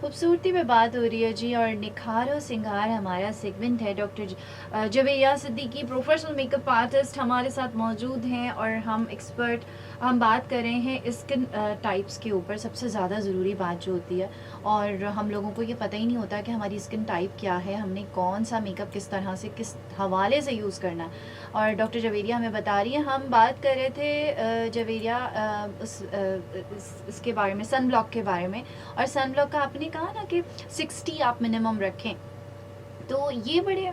खूबसूरती पे बात हो रही है जी, और निखार और सिंगार हमारा सेगमेंट है। Doctor Javeria Siddiqui professional makeup artist हमारे साथ मौजूद हैं और हम बात कर रहे हैं स्किन टाइप्स के ऊपर। सबसे ज़्यादा ज़रूरी बात जो होती है, और हम लोगों को ये पता ही नहीं होता कि हमारी स्किन टाइप क्या है, हमने कौन सा मेकअप किस तरह से किस हवाले से यूज़ करना है। और डॉक्टर जवेरिया हमें बता रही है, हम बात कर रहे थे जवेरिया इसके बारे में, सन ब्लॉक के बारे में। और सन ब्लॉक का आपने कहा ना कि 60 आप मिनिमम रखें, तो ये बड़े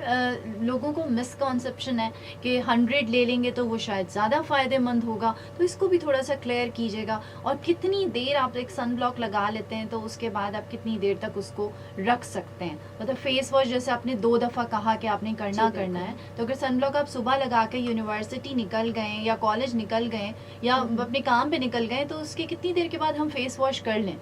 लोगों को मिसकॉन्सेप्शन है कि 100 ले लेंगे तो वो शायद ज़्यादा फ़ायदेमंद होगा। तो इसको भी थोड़ा सा क्लियर कीजिएगा। और कितनी देर आप एक सन ब्लॉक लगा लेते हैं, तो उसके बाद आप कितनी देर तक उसको रख सकते हैं? मतलब फेस वॉश जैसे आपने 2 दफ़ा कहा कि आपने करना है, तो अगर सन ब्लॉक आप सुबह लगा के यूनिवर्सिटी निकल गए या कॉलेज निकल गए या अपने काम पे निकल गए, तो उसके कितनी देर के बाद हम फेस वॉश कर लें?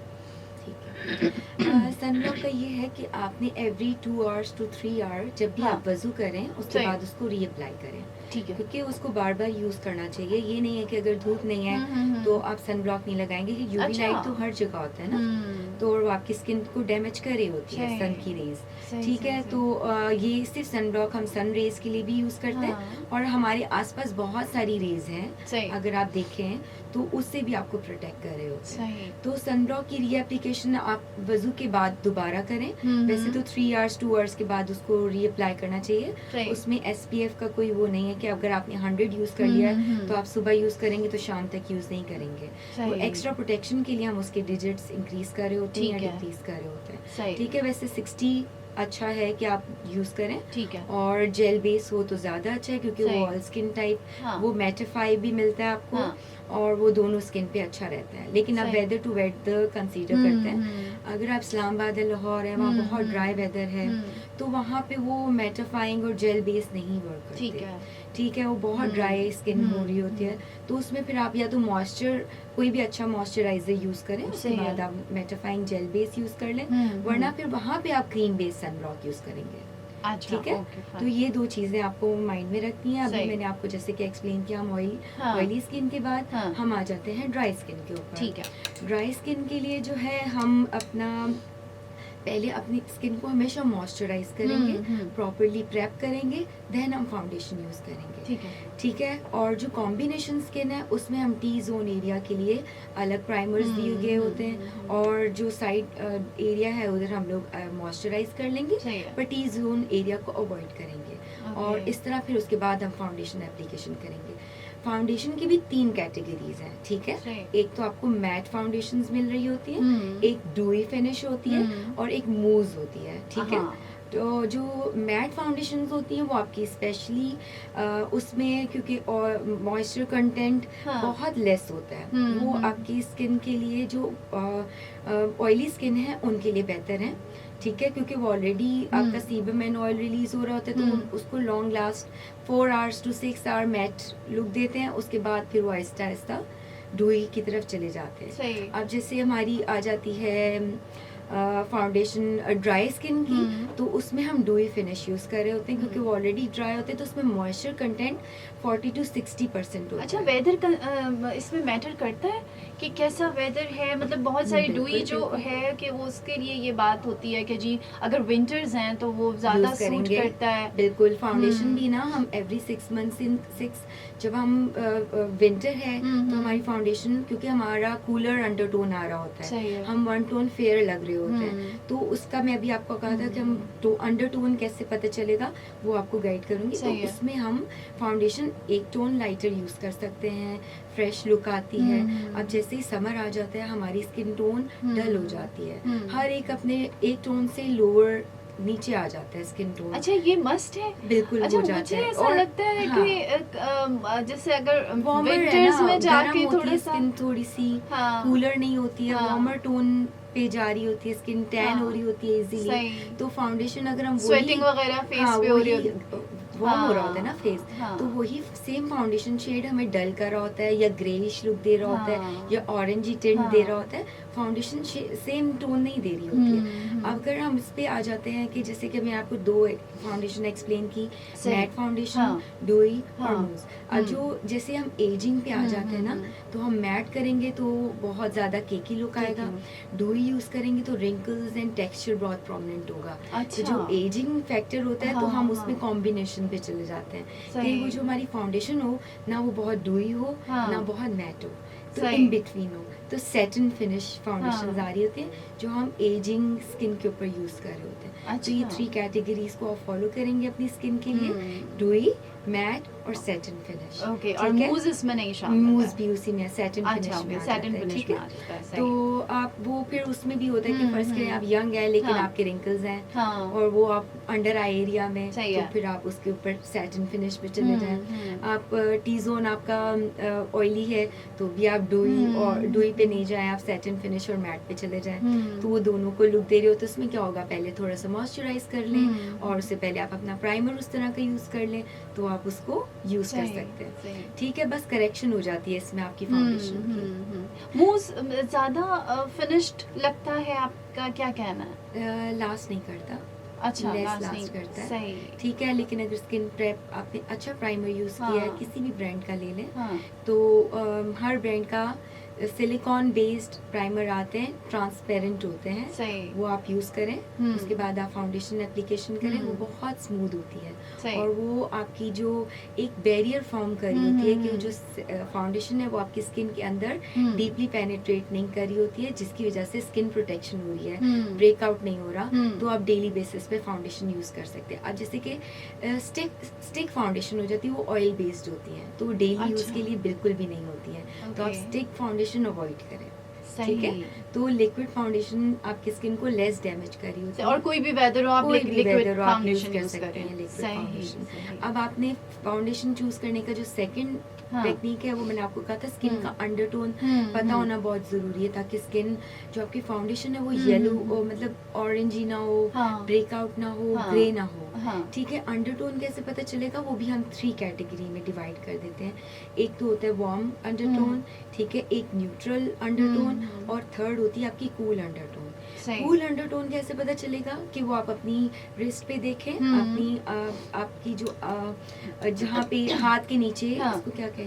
सनब्लॉक का ये है कि आपने एवरी 2 आवर्स टू 3 आवर जब भी आप वजू करें उसके बाद उसको रीअप्लाई करें। ठीक है, क्योंकि उसको बार बार यूज करना चाहिए। ये नहीं है कि अगर धूप नहीं है तो आप सन ब्लॉक नहीं लगाएंगे। यूवी लाइट तो हर जगह होता है ना, तो वो आपकी स्किन को डैमेज कर रही होती है सन की रेज। ठीक है, तो ये सिर्फ सन ब्लॉक हम सन रेज के लिए भी यूज करते हैं, और हमारे आसपास बहुत सारी रेज हैं अगर आप देखें तो उससे भी आपको प्रोटेक्ट कर रहे होते हैं। तो सन ब्लॉक की रीएप्लीकेशन आप वजू के बाद दोबारा करें। वैसे तो 3 आवर्स 2 आवर्स के बाद उसको रीअप्लाई करना चाहिए। उसमें SPF का कोई वो नहीं है कि अगर आपने 100 यूज कर लिया तो आप सुबह यूज करेंगे तो शाम तक यूज नहीं करेंगे। तो एक्स्ट्रा प्रोटेक्शन के लिए हम उसके डिजिट्स इंक्रीज कर रहे होते हैं या डिक्रीज कर रहे होते हैं। ठीक है, वैसे 60 अच्छा है कि आप यूज करें। ठीक है, और जेल बेस हो तो ज्यादा अच्छा है क्योंकि वो ऑल स्किन टाइप, वो मैटिफाई भी मिलता है आपको, और वो दोनों स्किन पे अच्छा रहता है। लेकिन आप वेदर टू वेदर कंसीडर करते हैं। अगर आप इस्लामाबाद है, लाहौर है, वहाँ बहुत ड्राई वेदर है, तो वहाँ पे वो मैटिफाइंग और जेल बेस नहीं वर्क करते। ठीक है, वो बहुत ड्राई स्किन हो रही होती है, तो उसमें फिर आप या तो मॉइस्चर कोई भी अच्छा मॉइस्चराइजर यूज करें, उसके बाद आप मैटिफाइंग जेल बेस यूज कर लें, वरना फिर वहाँ पे आप क्रीम बेस सनब्लॉक यूज करेंगे। ठीक है, तो ये 2 चीजें आपको माइंड में रखनी है। अभी मैंने आपको जैसे कि एक्सप्लेन किया, हम ऑयली स्किन के बाद हम आ जाते हैं ड्राई स्किन के ऊपर। ठीक है, ड्राई स्किन के लिए जो है हम पहले अपनी स्किन को हमेशा मॉइस्चराइज करेंगे, प्रॉपरली प्रेप करेंगे, देन हम फाउंडेशन यूज करेंगे। ठीक है, और जो कॉम्बिनेशन स्किन है उसमें हम T जोन एरिया के लिए अलग प्राइमर्स दिए गए होते हैं, और जो साइड एरिया है उधर हम लोग मॉइस्चराइज कर लेंगे, पर T जोन एरिया को अवॉइड करेंगे। और इस तरह फिर उसके बाद हम फाउंडेशन एप्लीकेशन करेंगे। फाउंडेशन की भी 3 कैटेगरीज हैं। ठीक है, एक तो आपको मैट फाउंडेशंस मिल रही होती है, एक ड्यूई फिनिश होती है, और एक मूज होती है। ठीक है, तो जो मैट फाउंडेशंस होती हैं वो आपकी स्पेशली उसमें क्योंकि मॉइस्चर कंटेंट बहुत लेस होता है, वो आपकी स्किन के लिए जो ऑयली स्किन है उनके लिए बेहतर है। ठीक है, क्योंकि वो ऑलरेडी आपका सीबेमेन ऑयल रिलीज हो रहा होता है, तो उसको long last 4 hours to 6 hour matte look देते हैं। उसके बाद फिर वो आहिस्ता आहिस्ता ड्यूई की तरफ चले जाते हैं। अब जैसे हमारी आ जाती है फाउंडेशन ड्राई स्किन की, तो उसमें हम ड्यूई फिनिश यूज कर रहे होते हैं क्योंकि वो ऑलरेडी ड्राई होते हैं, तो उसमें मॉइस्चर कंटेंट 40 to 60% होता है। अच्छा, वेदर इसमें मैटर करता है कि कैसा वेदर है? मतलब बहुत सारी ड्यूई जो है कि वो उसके लिए ये बात होती है कि जी अगर विंटर्स हैं तो वो ज्यादा सूट करता है। बिल्कुल, फाउंडेशन भी ना हम एवरी 6 months इन 6 जब हम विंटर है तो हमारी फाउंडेशन, क्योंकि हमारा कूलर अंडरटोन आ रहा होता है, हम 1 टोन फेयर लग रहे होते हैं, तो उसका मैं अभी आपको कहा था कि हम अंडरटोन कैसे पता चलेगा वो आपको गाइड करूंगी। तो उसमें हम फाउंडेशन 1 टोन लाइटर यूज कर सकते हैं, फ्रेश लुक आती है। अब जैसे ही समर आ जाता है हमारी स्किन टोन डल हो जाती है, हर एक अपने 1 टोन से लोअर नीचे आ जाता है स्किन टोन। अच्छा, ये मस्ट है? बिल्कुल, अच्छा, हो जाता मुझे है। ऐसा लगता है कि जैसे अगर विंटर्स में जाके थोड़ा सा स्किन थोड़ी सी कूलर नहीं होती है, वार्मर टोन पे जा रही होती है, स्किन टैन हो रही होती है इजीली, तो फाउंडेशन अगर हम स्वेटिंग वगैरह फेस पे हो रही है, वार्म हो रहा होता है ना फेस, तो वही सेम फाउंडेशन शेड हमें डल कर रहा होता है या ग्रेइश लुक दे रहा होता है या ऑरेंजी टिंट दे रहा होता है, फाउंडेशन सेम टोन नहीं दे रही होती है। अगर हम इस पे आ जाते हैं कि जैसे कि मैं आपको 2 फाउंडेशन एक्सप्लेन की, मैट फाउंडेशन, ड्यूई और मूज। अब जो जैसे हम एजिंग पे आ जाते हैं ना, तो हम मैट करेंगे तो बहुत ज़्यादा केकी लुक आएगा, डोई यूज़ करेंगे तो रिंकल्स एंड टेक्सचर बहुत प्रोमिनेंट होगा। तो जो एजिंग फैक्टर होता है तो हम उसमें कॉम्बिनेशन पे चले जाते हैं कि वो जो हमारी फाउंडेशन हो ना वो बहुत डोई हो ना बहुत मैट हो, तो इन बिटवीन हो, तो सैटिन फिनिश फाउंडेशन आ रही होती हैं जो हम एजिंग स्किन के ऊपर यूज़ कर रहे होते हैं। तो ये 3 कैटेगरीज को आप फॉलो करेंगे अपनी स्किन के लिए, डोई, मैट और सैटिन फिनिश। ओके, और मूज इसमें नहीं शामिल? मूज भी उसी में सैटिन फिनिश में आ जाता है, ठीक है। तो आप वो फिर उसमें भी होता है कि फर्स्ट के आप यंग है लेकिन आपके रिंकल्स हैं और वो आप अंडर आई एरिया में, तो फिर आप उसके ऊपर सैटिन फिनिश पे चले जाएं। आप टी जोन आपका ऑयली है तो भी आप डोई और डोई पे नहीं जाएं, आप सैटिन फिनिश और मैट पे चले जाएं। तो वो दोनों को लुक दे रहे हो तो उसमें क्या होगा, पहले थोड़ा सा मॉइस्चराइज कर लें और उससे पहले आप अपना प्राइमर उस तरह का यूज़ कर लें तो आप उसको यूज़ कर सकते हैं, ठीक है। बस करेक्शन हो जाती है इसमें आपकी फाउंडेशन की। मूज ज़्यादा फिनिश्ड लगता है, आपका क्या कहना है? लास्ट नहीं करता, अच्छा, लास्ट करता है, ठीक है। लेकिन अगर स्किन प्रेप आपने अच्छा प्राइमर यूज़ किया है, किसी भी ब्रांड का ले लें, तो हर ब्रांड का सिलिकॉन बेस्ड प्राइमर आते हैं, ट्रांसपेरेंट होते हैं, वो आप यूज़ करें, उसके बाद आप फाउंडेशन एप्लीकेशन करें, वो बहुत स्मूथ होती है और वो आपकी जो एक बैरियर फॉर्म कर रही होती है कि जो फाउंडेशन है वो आपकी स्किन के अंदर डीपली पेनिट्रेट नहीं कर रही होती है, जिसकी वजह से स्किन प्रोटेक्शन हो रही है, ब्रेकआउट नहीं हो रहा, तो आप डेली बेसिस पे फाउंडेशन यूज़ कर सकते हैं। अब जैसे कि स्टिक फाउंडेशन हो जाती है, वो ऑयल बेस्ड होती है, तो डेली यूज़ के लिए बिल्कुल भी नहीं होती है, तो आप स्टिक फाउंडेशन अवॉइड करें, ठीक है। तो लिक्विड फाउंडेशन आपकी स्किन को लेस डैमेज कर रही होती है, और कोई भी वेदर हो आप लिक्विड फाउंडेशन यूज सकते हैं, लिक्विड फाउंडेशन। अब आपने फाउंडेशन चूज करने का जो सेकंड टेक्निक है वो मैंने आपको कहा था, स्किन का अंडरटोन पता होना बहुत जरूरी है ताकि स्किन जो आपकी फाउंडेशन है वो येलो मतलब ऑरेंजी ना हो, ब्रेकआउट ना हो, ग्रे ना हो, ठीक है। अंडरटोन कैसे पता चलेगा, वो भी हम 3 कैटेगरी में डिवाइड कर देते हैं। एक तो होता है वार्म अंडरटोन, ठीक है, एक न्यूट्रल अंडरटोन और थर्ड होती है आपकी कूल अंडरटोन। कूल अंडरटोन कैसे पता चलेगा कि वो आप अपनी रिस्ट पे देखें, अपनी आपकी जो जहाँ पे हाथ के नीचे उसको क्या कहेंगे,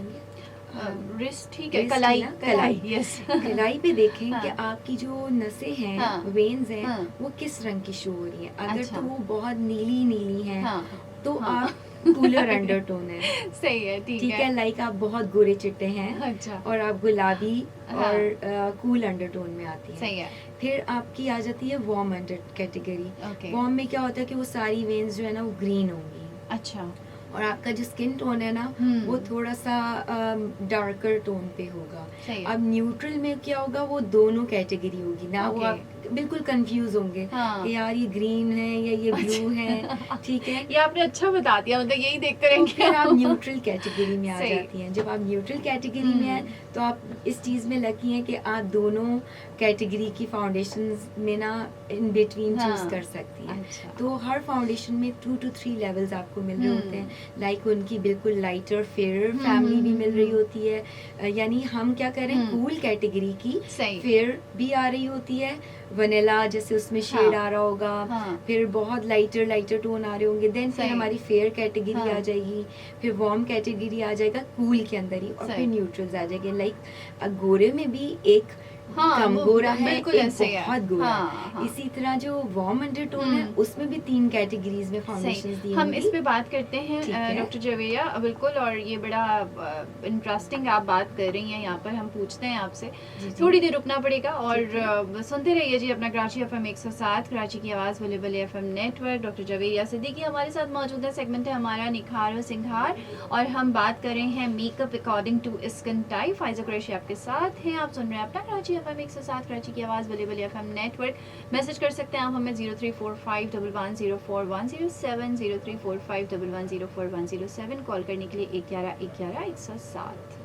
रिस्ट, ठीक है, कलाई, कलाई, यस, कलाई पे देखें कि आपकी जो नसें हैं, वेन्स हैं, वो किस रंग की शो हो रही है। अगर तो वो बहुत नीली नीली हैं तो आप कूलर अंडरटोन है, सही है, ठीक है। लाइक आप बहुत गोरे चिट्टे हैं, अच्छा, और आप गुलाबी और कूल अंडरटोन में आती है, सही है। फिर आपकी आ जाती है वार्म अंडर कैटेगरी। वार्म में क्या होता है कि वो सारी वेन्स जो है ना वो ग्रीन होंगी, अच्छा, और आपका जो स्किन टोन है ना वो थोड़ा सा डार्कर टोन पे होगा। अब न्यूट्रल में क्या होगा, वो दोनों कैटेगरी होगी ना, वो आप बिल्कुल कंफ्यूज होंगे कि यार ये ग्रीन है या ये ब्लू है, ठीक है। ये आपने अच्छा बता दिया, मतलब यही देख कर तो फिर आप न्यूट्रल कैटेगरी में आ जाती हैं। जब आप न्यूट्रल कैटेगरी में हैं तो आप इस चीज़ में लकी हैं कि आप दोनों कैटेगरी की फाउंडेशंस में ना इन बिटवीन चूज कर सकती हैं। तो हर फाउंडेशन में 2 to 3 लेवल्स आपको मिल रहे होते हैं, लाइक उनकी बिल्कुल लाइटर फेयर फैमिली भी मिल रही होती है, यानी हम क्या करें, कूल कैटेगरी की फेयर भी आ रही होती है, वनीला जैसे उसमें शेड आ रहा होगा, फिर बहुत लाइटर टोन आ रहे होंगे, देन फिर हमारी फेयर कैटेगरी आ जाएगी, फिर वार्म कैटेगरी आ जाएगा कूल के अंदर ही, और फिर न्यूट्रल्स आ जाएंगे। लाइक गोरे में भी एक कम गोरा है, बिल्कुल एक बहुत गोरा है। इसी तरह जो वार्म अंडरटोन है उसमें भी 3 कैटेगरीज में फाउंडेशंस दी हम इस पे बात करते हैं डॉक्टर जवेरिया, बिल्कुल, और ये बड़ा इंटरेस्टिंग आप बात कर रही हैं, यहाँ पर हम पूछते हैं आपसे, थोड़ी देर रुकना पड़ेगा और सुनते रहिए जी अपना कराची FM 107, कराची की आवाज़ वलेवल FM network. Doctor Javeria Siddiqui हमारे साथ मौजूद है, सेगमेंट है हमारा निखार व सिंगार, और हम बात कर रहे हैं makeup according to skin type. Faiza Qureshi आपके साथ हैं, आप सुन रहे हैं अपना कराची FM 107, कराची की आवाज़ वलेवल FM नेटवर्क। मैसेज कर सकते हैं आप हमें 034511041070, 034511041070, कॉल करने के लिए 1111 107।